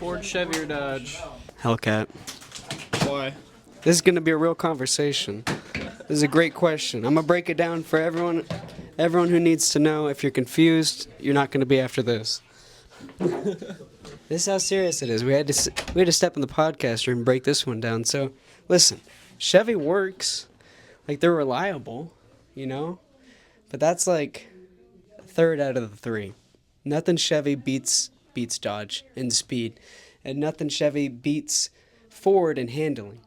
Ford, Chevy, or Dodge? Hellcat. Why? This is going to be a real conversation. This is a great question. I'm going to break it down for everyone who needs to know. If you're confused, you're not going to be after this. This is how serious it is. We had to step in the podcast room and break this one down. So, listen, Chevy works. Like, they're reliable, you know? But that's like a third out of the three. Nothing Chevy beats Dodge in speed. And nothing Chevy beats Ford in handling.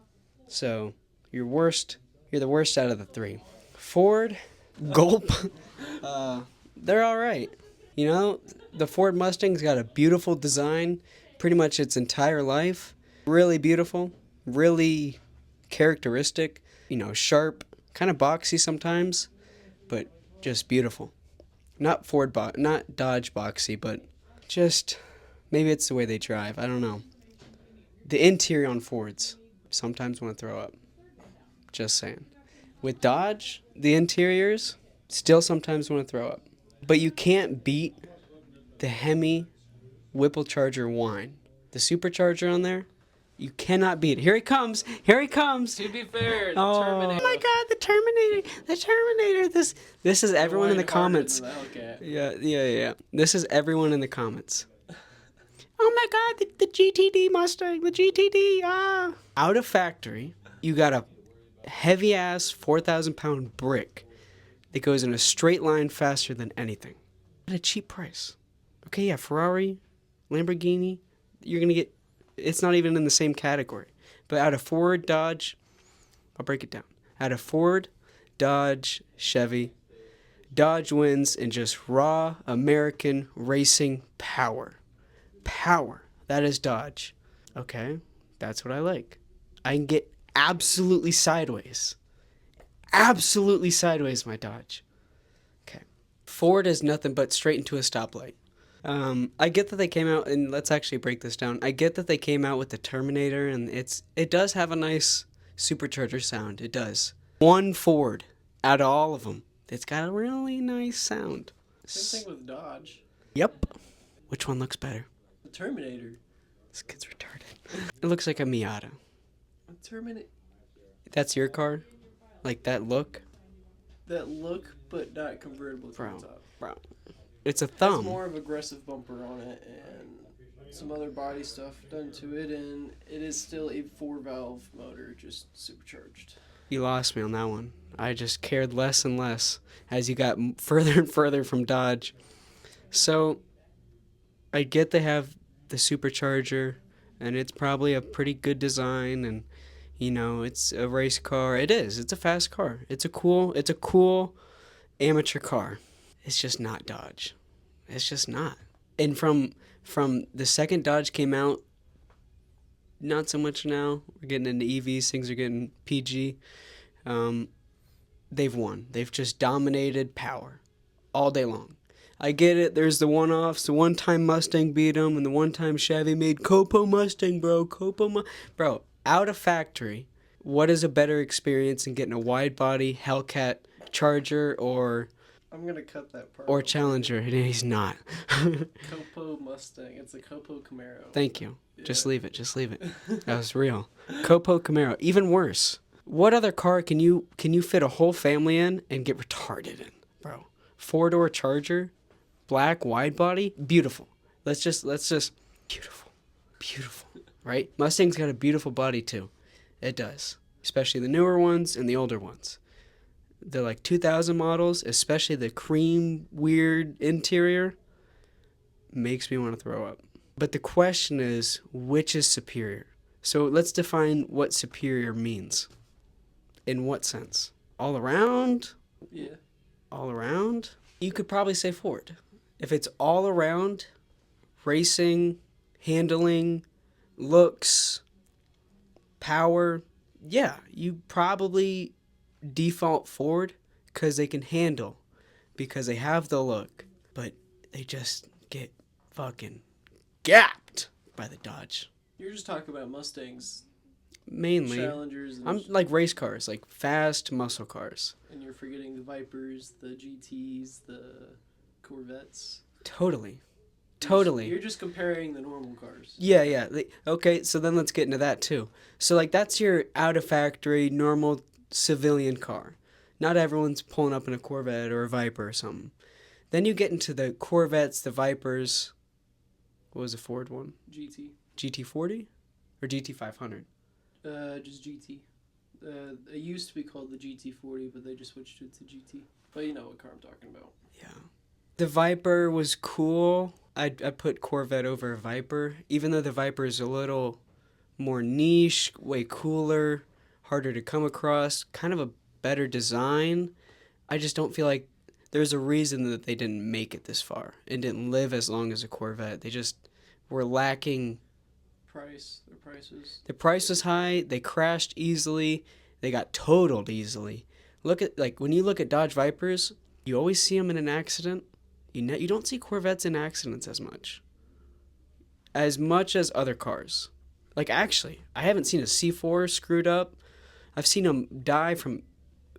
So, you're the worst out of the three. Ford, gulp, they're all right. You know, the Ford Mustang's got a beautiful design, pretty much its entire life. Really beautiful, really characteristic, you know, sharp, kind of boxy sometimes, but just beautiful. Not Dodge boxy, but just, maybe it's the way they drive, I don't know. The interior on Fords, sometimes want to throw up. Just saying. With Dodge, the interiors, still sometimes want to throw up. But you can't beat the Hemi Whipple-Charger whine. The supercharger on there, you cannot beat it. Here he comes. Here he comes. To be fair, the Oh Terminator. my God, the Terminator. This is everyone in the comments. Yeah. This is everyone in the comments. Oh my God, the GTD Mustang, the GTD, ah. Out of factory, you got a heavy-ass 4,000-pound brick that goes in a straight line faster than anything. At a cheap price. Okay, yeah, Ferrari, Lamborghini, you're going to get, it's not even in the same category. But out of Ford, Dodge, I'll break it down. Out of Ford, Dodge, Chevy, Dodge wins in just raw American racing power. Power. That is Dodge. Okay, that's what I like. I can get absolutely sideways. Absolutely sideways, my Dodge. Okay. Ford is nothing but straight into a stoplight. I get that they came out, and let's actually break this down. I get that they came out with the Terminator, and it does have a nice supercharger sound. It does. One Ford out of all of them, it's got a really nice sound. Same thing with Dodge. Yep. Which one looks better? The Terminator. This kid's retarded. It looks like a Miata. The Terminator. That's your car? Like that look? That look, but not convertible to the top. Bro. It's a It has thumb. more of aggressive bumper on it and some other body stuff done to it, and it is still a 4-valve motor, just supercharged. You lost me on that one. I just cared less and less as you got further and further from Dodge. So, I get they have the supercharger, and it's probably a pretty good design, and you know, it's a race car. It is. It's a fast car. It's a cool amateur car. It's just not Dodge. It's just not. And from the second Dodge came out, not so much now. We're getting into EVs. Things are getting PG. They've won. They've just dominated power all day long. I get it. There's the one-offs. The one-time Mustang beat them, and the one-time Chevy made Copo Mustang, bro. Bro, out of factory, what is a better experience than getting a wide-body Hellcat Charger or... I'm going to cut that part. Or Challenger. He's not. Copo Mustang. It's a Copo Camaro. Thank you. Yeah. Just leave it. That was real. Copo Camaro. Even worse. What other car can you fit a whole family in and get retarded in, bro? 4-door Charger, black, wide body, beautiful. Let's just beautiful, right? Mustang's got a beautiful body too. It does, especially the newer ones and the older ones. The like 2000 models, especially the cream weird interior, makes me want to throw up. But the question is, which is superior? So let's define what superior means. In what sense? All around? Yeah. All around? You could probably say Ford. If it's all around, racing, handling, looks, power, yeah, you probably default Ford because they can handle, because they have the look, but they just get fucking gapped by the Dodge. You're just talking about Mustangs. Mainly. Challengers. And I'm like race cars, like fast muscle cars. And you're forgetting the Vipers, the GTs, the Corvettes. Totally. Totally. You're just comparing the normal cars. Yeah. Okay, so then let's get into that too. So like that's your out of factory normal civilian car. Not everyone's pulling up in a Corvette or a Viper or something. Then you get into the Corvettes, the Vipers. What was the Ford one? GT. GT40 or GT500? Just GT. It used to be called the GT40, but they just switched it to GT. But you know what car I'm talking about. Yeah. The Viper was cool. I'd put Corvette over a Viper, even though the Viper is a little more niche, way cooler, harder to come across, kind of a better design. I just don't feel like there's a reason that they didn't make it this far and didn't live as long as a Corvette. They just were lacking Their prices. The price was high. They crashed easily. They got totaled easily. Look at when you look at Dodge Vipers, you always see them in an accident. You don't see Corvettes in accidents as much as other cars. Actually, I haven't seen a C4 screwed up. I've seen them die from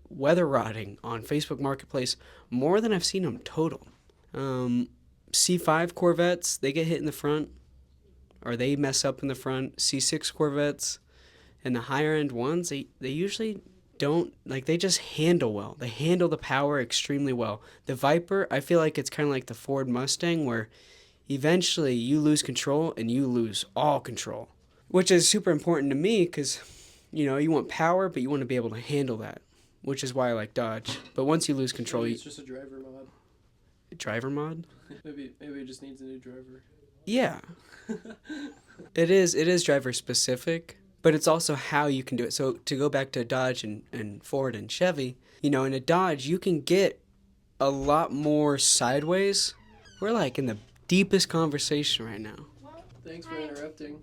weather rotting on Facebook Marketplace more than I've seen them total. C5 Corvettes, they get hit in the front, or they mess up in the front. C6 Corvettes and the higher end ones, they usually don't, they just handle well. They handle the power extremely well. The Viper, I feel like it's kind of like the Ford Mustang, where eventually you lose control and you lose all control, which is super important to me because, you want power, but you want to be able to handle that, which is why I like Dodge. But once you lose control, Maybe it's just a driver mod. Driver mod? Maybe it just needs a new driver. Yeah. It is driver specific, but it's also how you can do it. So to go back to Dodge and Ford and Chevy, in a Dodge, you can get a lot more sideways. We're in the deepest conversation right now. Thanks for interrupting.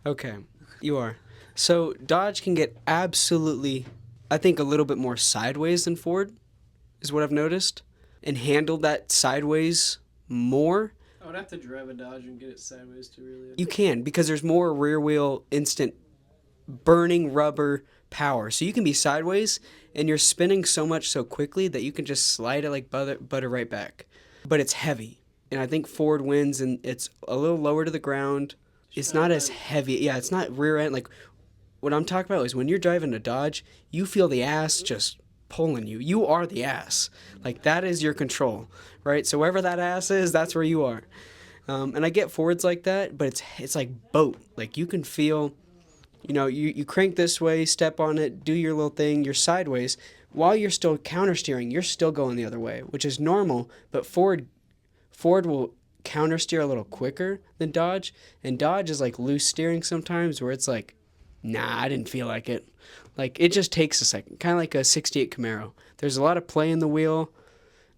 Okay, you are. So Dodge can get absolutely, I think, a little bit more sideways than Ford, is what I've noticed, and handle that sideways more. I would have to drive a Dodge and get it sideways to really. You can, because there's more rear wheel instant burning rubber power. So you can be sideways and you're spinning so much so quickly that you can just slide it like butter right back. But it's heavy. And I think Ford wins, and it's a little lower to the ground. It's not as heavy. Yeah, it's not rear end. What I'm talking about is when you're driving a Dodge, you feel the ass just pulling you. You are the ass. That is your control, right? So wherever that ass is, that's where you are. And I get Fords like that, but it's like boat. You can feel, you crank this way, step on it, do your little thing, you're sideways. While you're still counter steering, you're still going the other way, which is normal, but Ford will counter steer a little quicker than Dodge, and Dodge is loose steering sometimes, where it's nah, I didn't feel like it. It just takes a second, kind of like a 68 Camaro. There's a lot of play in the wheel.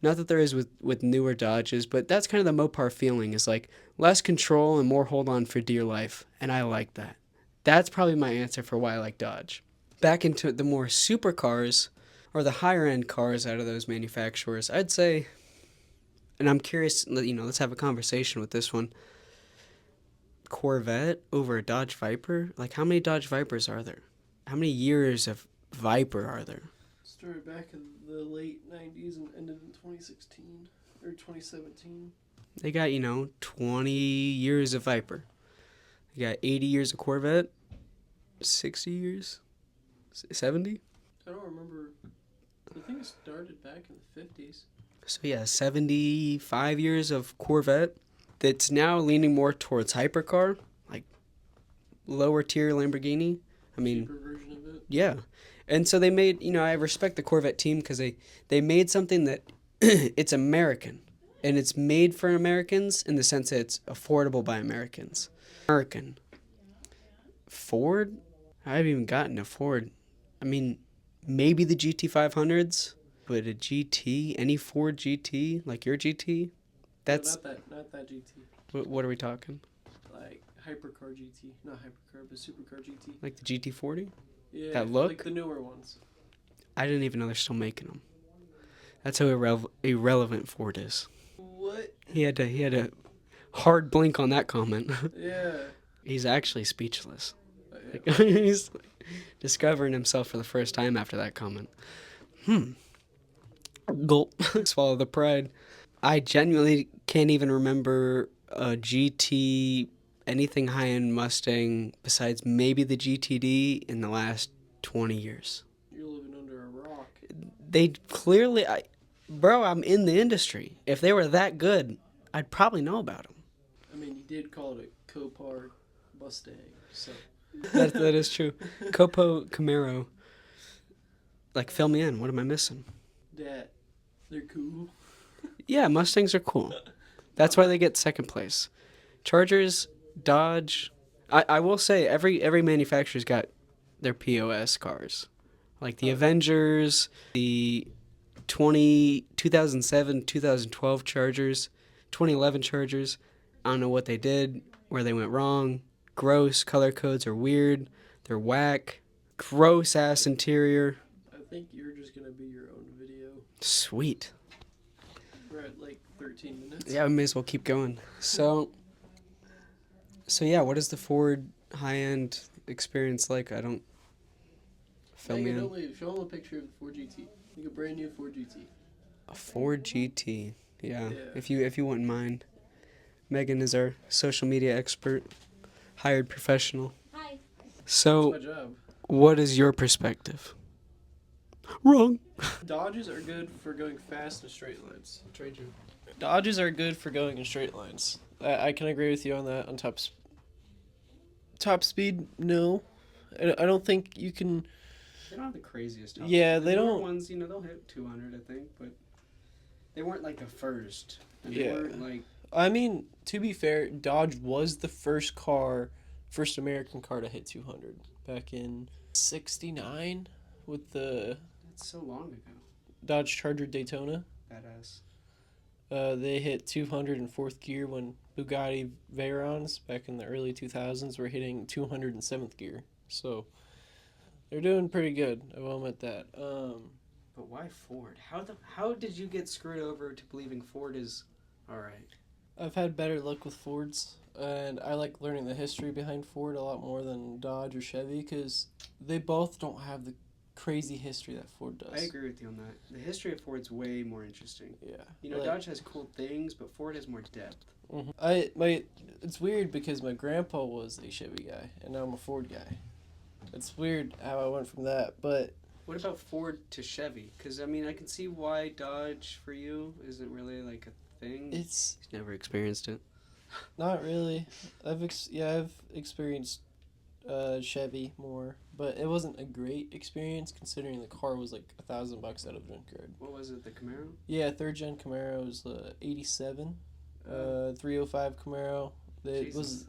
Not that there is with newer Dodges, but that's kind of the Mopar feeling, is less control and more hold on for dear life, and I like that. That's probably my answer for why I like Dodge. Back into the more supercars, or the higher end cars out of those manufacturers, I'd say, and I'm curious, let's have a conversation with this one. Corvette over a Dodge Viper? How many Dodge Vipers are there? How many years of Viper are there? Started back in the late 90s and ended in 2016 or 2017. They got, 20 years of Viper. They got 80 years of Corvette, 60 years, 70? I don't remember. I think it started back in the 50s. So yeah, 75 years of Corvette that's now leaning more towards hypercar, lower tier Lamborghini. Cheaper version of it. Yeah. And so they made, I respect the Corvette team because they made something that it's American. And it's made for Americans in the sense that it's affordable by Americans. American. Ford? I haven't even gotten a Ford. Maybe the GT500s, but a GT, any Ford GT, like your GT, that's... Not that GT. What are we talking? Hypercar GT. Not hypercar, but supercar GT. Like the GT40? Yeah, that look? the newer ones. I didn't even know they're still making them. That's how irrelevant Ford is. What? He had a hard blink on that comment. Yeah. He's actually speechless. Yeah. He's discovering himself for the first time after that comment. Gulp. Swallow the pride. I genuinely can't even remember a GT, anything high-end Mustang besides maybe the GTD in the last 20 years. You're living under a rock. They clearly, bro, I'm in the industry. If they were that good, I'd probably know about them. I mean, you did call it a Copart Mustang, so. That is true. Copo Camaro. Like, fill me in. What am I missing? That they're cool. Yeah, Mustangs are cool. That's why they get second place. Chargers, Dodge. I will say every manufacturer's got their POS cars. Like the Avengers, the 2007, 2012 Chargers, 2011 Chargers. I don't know what they did, where they went wrong. Gross. Color codes are weird. They're whack. Gross ass interior. I think you're just going to be your own video. Sweet. We're at like 13 minutes. Yeah, we may as well keep going. So yeah, what is the Ford high-end experience like? I don't... Fill me in. Don't leave. Show them a picture of the Ford GT. Like a brand new Ford GT. A Ford GT. Yeah. Yeah. If you wouldn't mind. Megan is our social media expert, hired professional. Hi. So, That's my job. what is your perspective? Wrong. Dodges are good for going fast in straight lines. Dodges are good for going in straight lines. I can agree with you on that. On top speed, no. I don't think you can. They don't have the craziest top. Yeah, The they newer don't. ones, they'll hit 200, I think, but they weren't like the first. And Yeah. They weren't like... I mean, to be fair, Dodge was the first American car to hit 200 back in '69 with the That's so long ago. Dodge Charger Daytona. Badass. They hit 200 in fourth gear when Bugatti Veyrons back in the early 2000s were hitting 200 in seventh gear. So they're doing pretty good. I will admit that. But why Ford? How did you get screwed over to believing Ford is all right? I've had better luck with Fords, and I like learning the history behind Ford a lot more than Dodge or Chevy because they both don't have the crazy history that Ford does. I agree with you on that. The history of Ford's way more interesting. Yeah. Dodge has cool things, but Ford has more depth. Mhm. It's weird because my grandpa was a Chevy guy, and now I'm a Ford guy. It's weird how I went from that, but What about Ford to Chevy? Because, I mean, I can see why Dodge for you isn't really like a thing. it's He's never experienced it. not really. I've experienced Chevy more, but it wasn't a great experience considering the car was like $1,000 out of junkyard. What was it, the Camaro? Yeah, third gen Camaro was 87, 305 Camaro. It was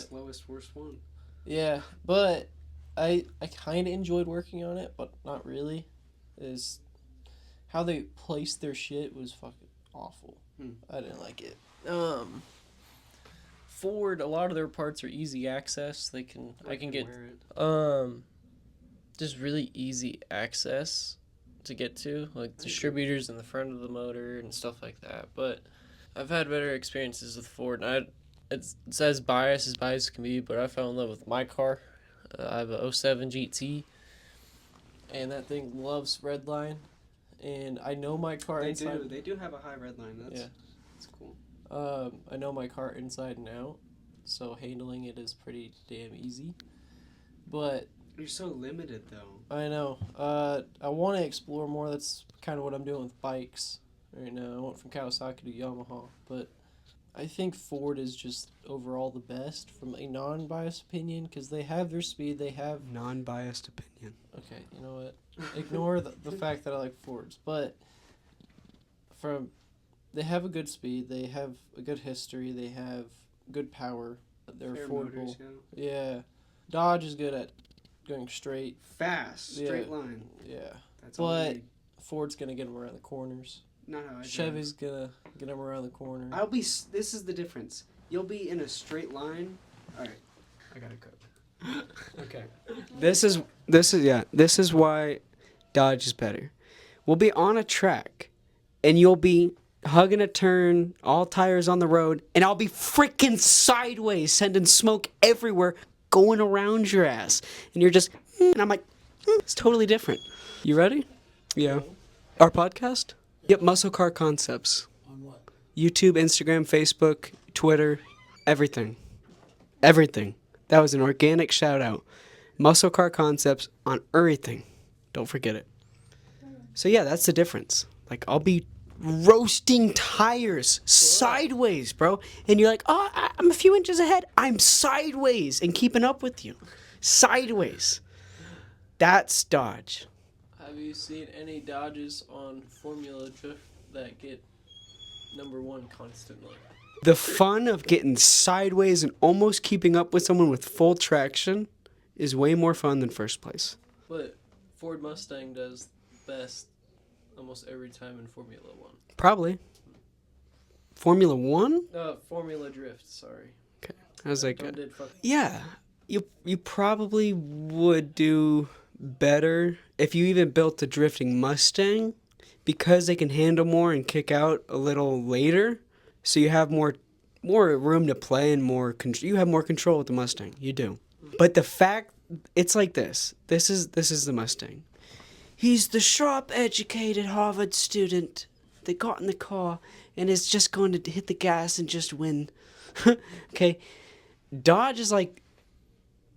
Slowest, worst one. yeah, but I kind of enjoyed working on it, but not really. Is how they placed their shit was fucking awful. I didn't like it. Ford, a lot of their parts are easy access. I can get wear it. just really easy access to get to, like distributors in the front of the motor and stuff like that. But I've had better experiences with Ford, and it's as biased can be, but I fell in love with my car. I have a '07 GT, and that thing loves redline, and I know my car inside. They do have a high red line. That's cool. I know my car inside and out, so handling it is pretty damn easy. But You're so limited, though. I know. I want to explore more. That's kind of what I'm doing with bikes right now. I went from Kawasaki to Yamaha, but I think Ford is just overall the best from a non-biased opinion because they have their speed. They have Non-biased opinion. okay. You know what? Ignore the fact that I like Fords, but they have a good speed. They have a good history. They have good power. They're Fair affordable. motors, Yeah. Dodge is good at going straight. Fast, straight Yeah. line. Yeah. That's all But I need. Ford's gonna get them around the corners. Not how I drive. Chevy's gonna get them around the corner. This is the difference. You'll be in a straight line. All right, I gotta cook. Okay. This is why Dodge is better. We'll be on a track, and you'll be hugging a turn, all tires on the road, and I'll be freaking sideways, sending smoke everywhere, going around your ass, and you're just, and I'm like, it's totally different. You ready? Yeah. Our podcast? Yep, Muscle Car Concepts. On what? YouTube, Instagram, Facebook. Twitter, everything. Everything. That was an organic shout out. Muscle Car Concepts on everything. Don't forget it. So yeah, that's the difference. Like, I'll be roasting tires sideways, bro. And you're like, oh, I'm a few inches ahead. I'm sideways and keeping up with you. Sideways. That's Dodge. Have you seen any Dodges on Formula Drift that get #1 constantly? The fun of getting sideways and almost keeping up with someone with full traction is way more fun than first place. But Ford Mustang does best almost every time in Formula One. Probably. Formula One? Formula Drift, sorry. Okay. I was like, Did fuck- yeah, you probably would do better if you even built a drifting Mustang, because they can handle more and kick out a little later. So you have more room to play and you have more control with the Mustang. You do. But the fact, it's like this. This is the Mustang. He's the sharp-educated Harvard student that got in the car and is just going to hit the gas and just win. Okay? Dodge is like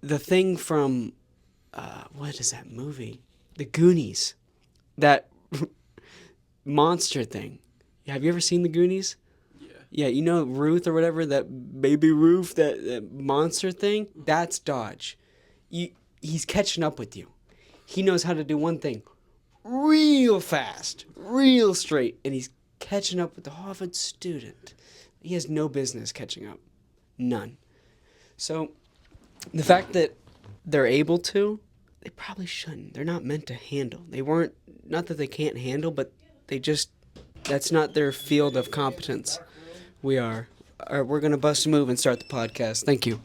the thing from, what is that movie? The Goonies. That monster thing. Have you ever seen The Goonies? Yeah, you know Ruth or whatever, that baby Ruth, that monster thing? That's Dodge. He's catching up with you. He knows how to do one thing real fast, real straight, and he's catching up with the Harvard student. He has no business catching up. None. So the fact that they're able to, they probably shouldn't. They're not meant to handle. They weren't, not that they can't handle, but they just, that's not their field of competence. We're going to bust a move and start the podcast. Thank you.